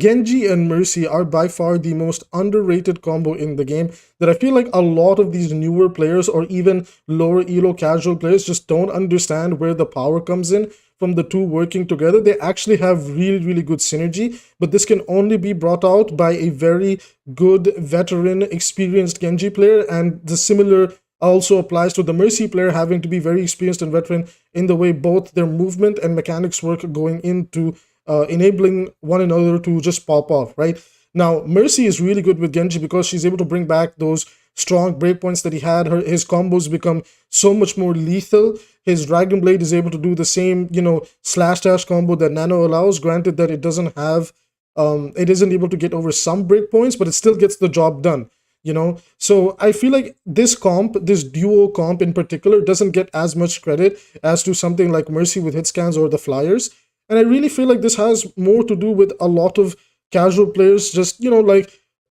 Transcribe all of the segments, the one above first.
Genji and Mercy are by far the most underrated combo in the game that I feel like a lot of these newer players or even lower elo casual players just don't understand where the power comes in from the two working together. They actually have really good synergy, but this can only be brought out by a very good veteran experienced Genji player, and the similar also applies to the Mercy player having to be very experienced and veteran in the way both their movement and mechanics work going into enabling one another to just pop off, right? Now, Mercy is really good with Genji because she's able to bring back those strong breakpoints that he had. His combos become so much more lethal. His Dragon Blade is able to do the same, slash dash combo that Nano allows. Granted that it doesn't have, it isn't able to get over some breakpoints, but it still gets the job done. So I feel like this duo comp in particular doesn't get as much credit as to something like Mercy with hit scans or the flyers. And I really feel like this has more to do with a lot of casual players just, like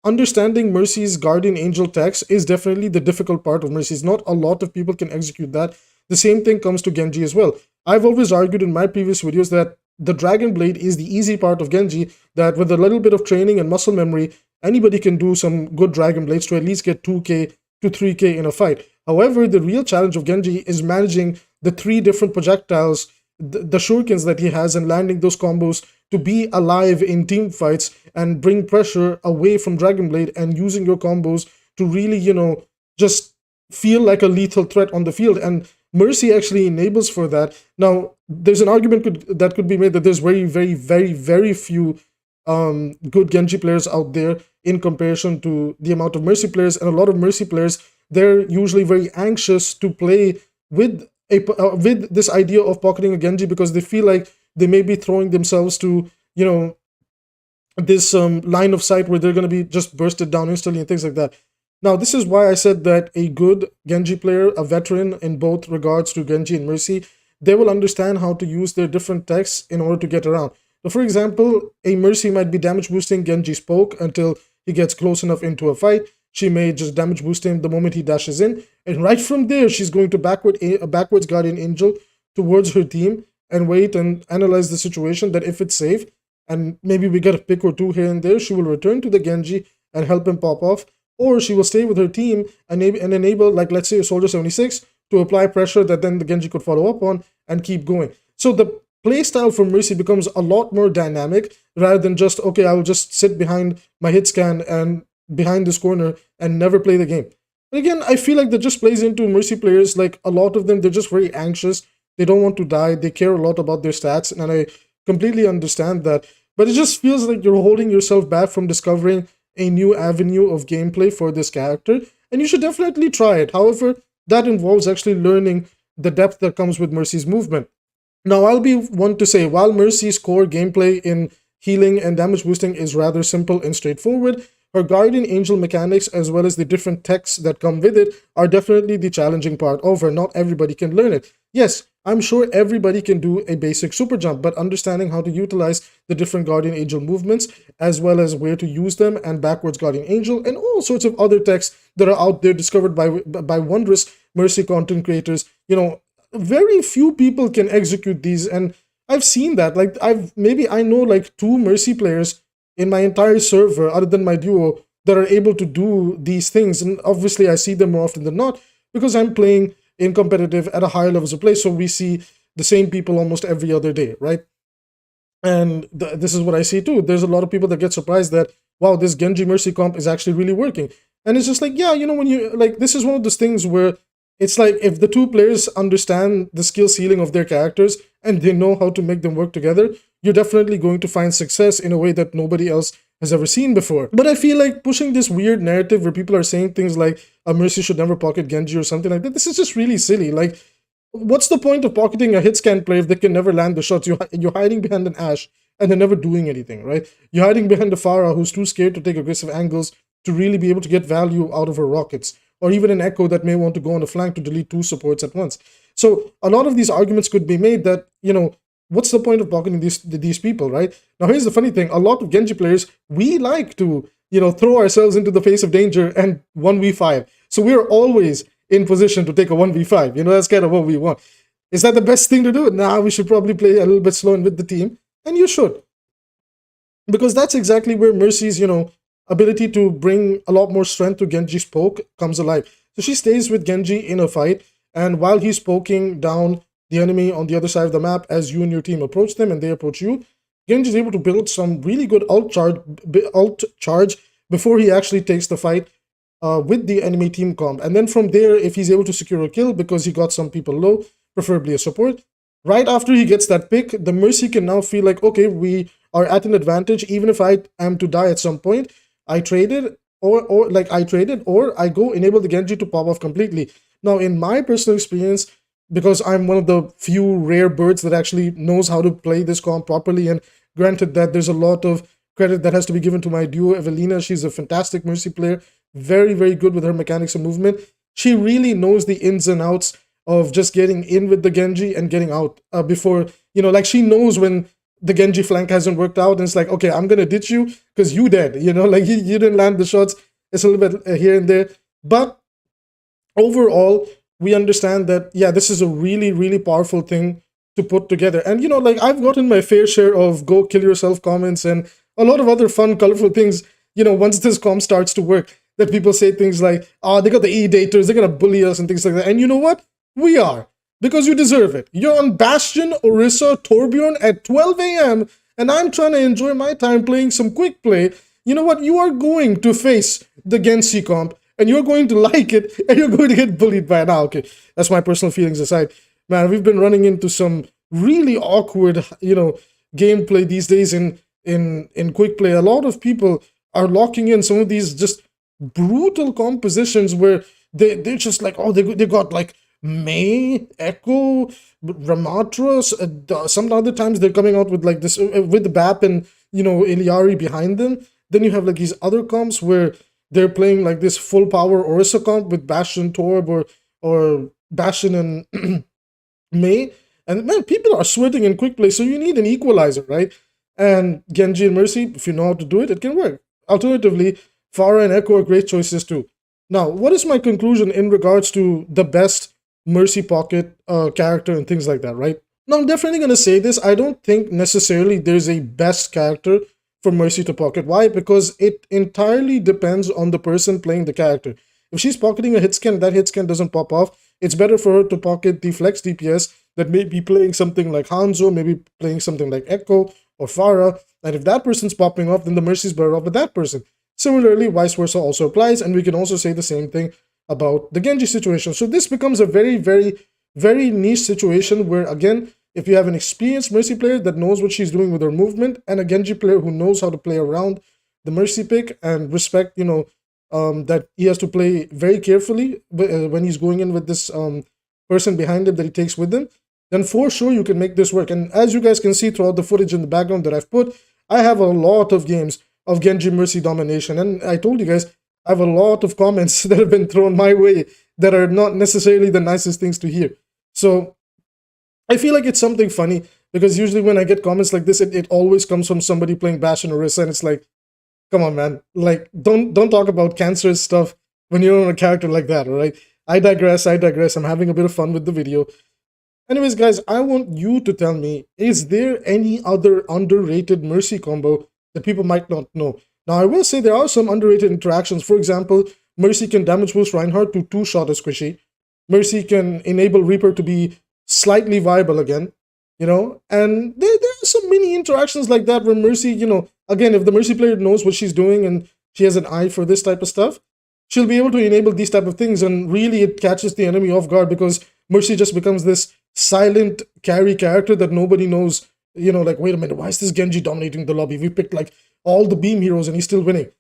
understanding Mercy's Guardian Angel techs is definitely the difficult part of Mercy's. Not a lot of people can execute that. The same thing comes to Genji as well. I've always argued in my previous videos that the Dragon Blade is the easy part of Genji, that with a little bit of training and muscle memory, anybody can do some good Dragon Blades to at least get 2k to 3k in a fight. However, the real challenge of Genji is managing the 3 different projectiles, the shurikens that he has, and landing those combos to be alive in team fights and bring pressure away from Dragon Blade, and using your combos to really, just feel like a lethal threat on the field. And Mercy actually enables for that. Now, there's an argument that could be made that there's very few good Genji players out there in comparison to the amount of Mercy players, and a lot of Mercy players, they're usually very anxious to play with this idea of pocketing a Genji because they feel like they may be throwing themselves to, this line of sight where they're going to be just bursted down instantly and things like that. Now, this is why I said that a good Genji player, a veteran in both regards to Genji and Mercy, they will understand how to use their different techs in order to get around. So, for example, a Mercy might be damage boosting Genji's poke until he gets close enough into a fight. She may just damage boost him the moment he dashes in, and right from there, she's going to backwards Guardian Angel towards her team and wait and analyze the situation, that if it's safe, and maybe we get a pick or two here and there, she will return to the Genji and help him pop off, or she will stay with her team and enable, like, let's say, a Soldier 76 to apply pressure that then the Genji could follow up on and keep going. So the playstyle for Mercy becomes a lot more dynamic rather than just, okay, I will just sit behind my hit scan and behind this corner and never play the game. But again, I feel like that just plays into Mercy players. Like, a lot of them, they're just very anxious. They don't want to die. They care a lot about their stats, and I completely understand that. But it just feels like you're holding yourself back from discovering a new avenue of gameplay for this character, and you should definitely try it. However, that involves actually learning the depth that comes with Mercy's movement. Now, I'll be one to say, while Mercy's core gameplay in healing and damage boosting is rather simple and straightforward, her Guardian Angel mechanics, as well as the different techs that come with it, are definitely the challenging part of her. Not everybody can learn it. Yes, I'm sure everybody can do a basic super jump, but understanding how to utilize the different Guardian Angel movements, as well as where to use them, and backwards Guardian Angel, and all sorts of other techs that are out there discovered by wondrous Mercy content creators, very few people can execute these. And I've seen that. Like, I know like 2 Mercy players in my entire server, other than my duo, that are able to do these things. And obviously I see them more often than not because I'm playing in competitive at a higher levels of play, so we see the same people almost every other day, right? And this is what I see too. There's a lot of people that get surprised that, wow, this Genji-Mercy comp is actually really working. And it's just like, yeah, when you, like, this is one of those things where it's like, if the 2 players understand the skill ceiling of their characters and they know how to make them work together, you're definitely going to find success in a way that nobody else has ever seen before. But I feel like pushing this weird narrative where people are saying things like a Mercy should never pocket Genji or something like that, this is just really silly. Like, what's the point of pocketing a hit scan player if they can never land the shots? You're hiding behind an Ashe and they're never doing anything, right? You're hiding behind a Pharah who's too scared to take aggressive angles to really be able to get value out of her rockets, or even an Echo that may want to go on a flank to delete 2 supports at once. So a lot of these arguments could be made that, what's the point of pocketing these people, right? Now, here's the funny thing. A lot of Genji players, we like to, throw ourselves into the face of danger and 1v5. So we're always in position to take a 1v5. That's kind of what we want. Is that the best thing to do? Nah, we should probably play a little bit slow and with the team. And you should. because that's exactly where Mercy's, ability to bring a lot more strength to Genji's poke comes alive. So she stays with Genji in a fight, and while he's poking down the enemy on the other side of the map, as you and your team approach them and they approach you, Genji is able to build some really good alt charge before he actually takes the fight with the enemy team comp. And then from there, if he's able to secure a kill because he got some people low, preferably a support, right after he gets that pick, the Mercy can now feel like, okay, we are at an advantage. Even if I am to die at some point, I traded, or I go enable the Genji to pop off completely. Now, in my personal experience, because I'm one of the few rare birds that actually knows how to play this comp properly, and granted that there's a lot of credit that has to be given to my duo, Evelina. She's a fantastic Mercy player, very, very good with her mechanics of movement. She really knows the ins and outs of just getting in with the Genji and getting out before, like she knows when the Genji flank hasn't worked out, and it's like, okay, I'm gonna ditch you because you dead, like you didn't land the shots. It's a little bit here and there, but overall, we understand that, yeah, this is a really, really powerful thing to put together. And, like I've gotten my fair share of go kill yourself comments and a lot of other fun, colorful things, once this comp starts to work, that people say things like, oh, they got the E-daters, they're gonna bully us and things like that. And you know what? We are. Because you deserve it. You're on Bastion, Orisa, Torbjorn at 12 a.m. and I'm trying to enjoy my time playing some quick play. You know what? You are going to face the Genji comp and you're going to like it and you're going to get bullied by it. Now, okay, that's my personal feelings aside. Man, we've been running into some really awkward, gameplay these days in quick play. A lot of people are locking in some of these just brutal compositions where they're just like, oh, they got like Mei, Echo, Ramatra. Some other times they're coming out with like this with BAP and Iliari behind them. Then you have like these other comps where they're playing like this full power Orisa comp with Bastion, Torb, or Bastion and Mei. And man, people are sweating in quick play, so you need an equalizer, right? And Genji and Mercy, if you know how to do it, it can work. Alternatively, Pharah and Echo are great choices too. Now, what is my conclusion in regards to the best Mercy pocket character and things like that, right? Now, I'm definitely going to say this. I don't think necessarily there's a best character for Mercy to pocket. Why? Because it entirely depends on the person playing the character. If she's pocketing a hit scan, that hit scan doesn't pop off, it's better for her to pocket the flex DPS that may be playing something like Hanzo, maybe playing something like Echo or Pharah. And if that person's popping off, then the Mercy's better off with that person. Similarly, vice versa also applies, and we can also say the same thing about the Genji situation. So this becomes a very, very, very niche situation where, again, if you have an experienced Mercy player that knows what she's doing with her movement and a Genji player who knows how to play around the Mercy pick and respect, that he has to play very carefully when he's going in with this person behind him that he takes with him, then for sure you can make this work. And as you guys can see throughout the footage in the background that I've put, I have a lot of games of Genji Mercy domination. And I told you guys, I have a lot of comments that have been thrown my way that are not necessarily the nicest things to hear. So I feel like it's something funny because usually when I get comments like this, it always comes from somebody playing Bastion or Orisa, and it's like, come on, man. Like, don't talk about cancerous stuff when you're on a character like that, all right? I digress. I'm having a bit of fun with the video. Anyways, guys, I want you to tell me, is there any other underrated Mercy combo that people might not know? Now, I will say there are some underrated interactions. For example, Mercy can damage boost Reinhardt to 2-shot a squishy. Mercy can enable Reaper to be slightly viable again, and there are some mini interactions like that where Mercy, again, if the Mercy player knows what she's doing and she has an eye for this type of stuff, she'll be able to enable these type of things, and really it catches the enemy off guard because Mercy just becomes this silent carry character that nobody knows, like, wait a minute, why is this Genji dominating the lobby? We picked like all the beam heroes and he's still winning.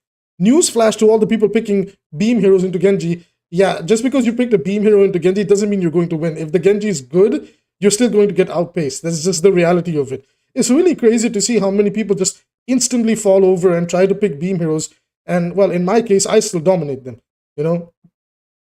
Newsflash to all the people picking beam heroes into Genji. Yeah, just because you picked a beam hero into Genji doesn't mean you're going to win. If the Genji is good, you're still going to get outpaced. That's just the reality of it. It's really crazy to see how many people just instantly fall over and try to pick beam heroes. And, well, in my case, I still dominate them,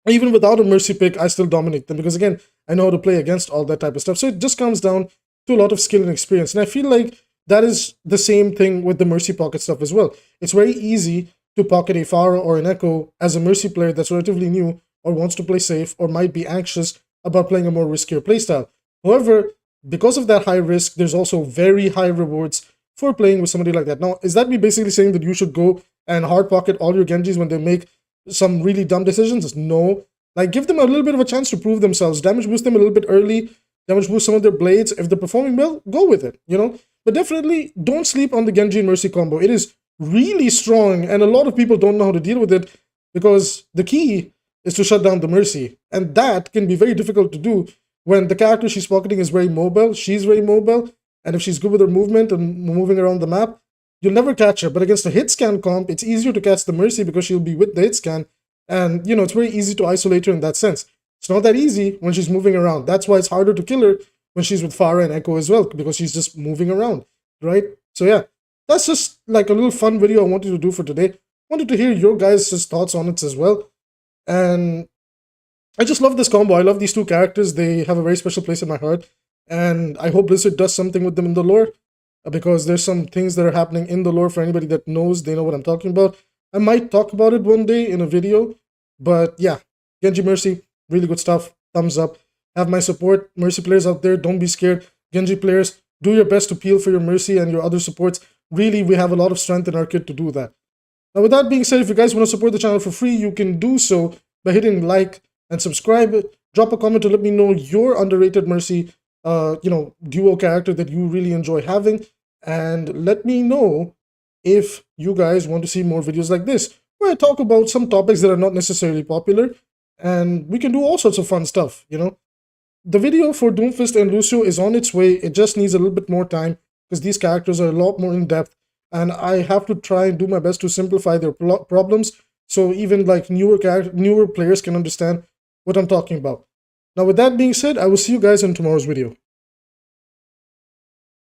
Even without a Mercy pick, I still dominate them because, again, I know how to play against all that type of stuff. So it just comes down to a lot of skill and experience. And I feel like that is the same thing with the Mercy pocket stuff as well. It's very easy to pocket a Pharah or an Echo as a Mercy player that's relatively new or wants to play safe or might be anxious about playing a more riskier playstyle. However, because of that high risk, there's also very high rewards for playing with somebody like that. Now, is that me basically saying that you should go and hard pocket all your Genjis when they make some really dumb decisions? No. Like, give them a little bit of a chance to prove themselves. Damage boost them a little bit early. Damage boost some of their blades. If they're performing well, go with it, you know? But definitely don't sleep on the Genji-Mercy combo. It is really strong, and a lot of people don't know how to deal with it because the key is to shut down the Mercy. And that can be very difficult to do when the character she's pocketing is very mobile. She's very mobile, and if she's good with her movement and moving around the map, you'll never catch her. But against a hit scan comp, it's easier to catch the Mercy because she'll be with the hit scan. And, you know, it's very easy to isolate her in that sense. It's not that easy when she's moving around. That's why it's harder to kill her when she's with Pharah and Echo as well, because she's just moving around, right? So yeah, that's just like a little fun video I wanted to do for today. Wanted to hear your guys' thoughts on it as well. And I just love this combo. I love these two characters. They have a very special place in my heart. And I hope Blizzard does something with them in the lore, because there's some things that are happening in the lore for anybody that knows. They know what I'm talking about. I might talk about it one day in a video. But yeah, Genji-Mercy, really good stuff. Thumbs up. Have my support. Mercy players out there, don't be scared. Genji players, do your best to peel for your Mercy and your other supports. Really, we have a lot of strength in our kit to do that. Now, with that being said, if you guys want to support the channel for free, you can do so by hitting like and subscribe. Drop a comment to let me know your underrated Mercy, duo character that you really enjoy having. And let me know if you guys want to see more videos like this, where I talk about some topics that are not necessarily popular. And we can do all sorts of fun stuff, you know. The video for Doomfist and Lucio is on its way. It just needs a little bit more time because these characters are a lot more in depth, and I have to try and do my best to simplify their problems so even like newer players can understand what I'm talking about. Now, with that being said, I will see you guys in tomorrow's video.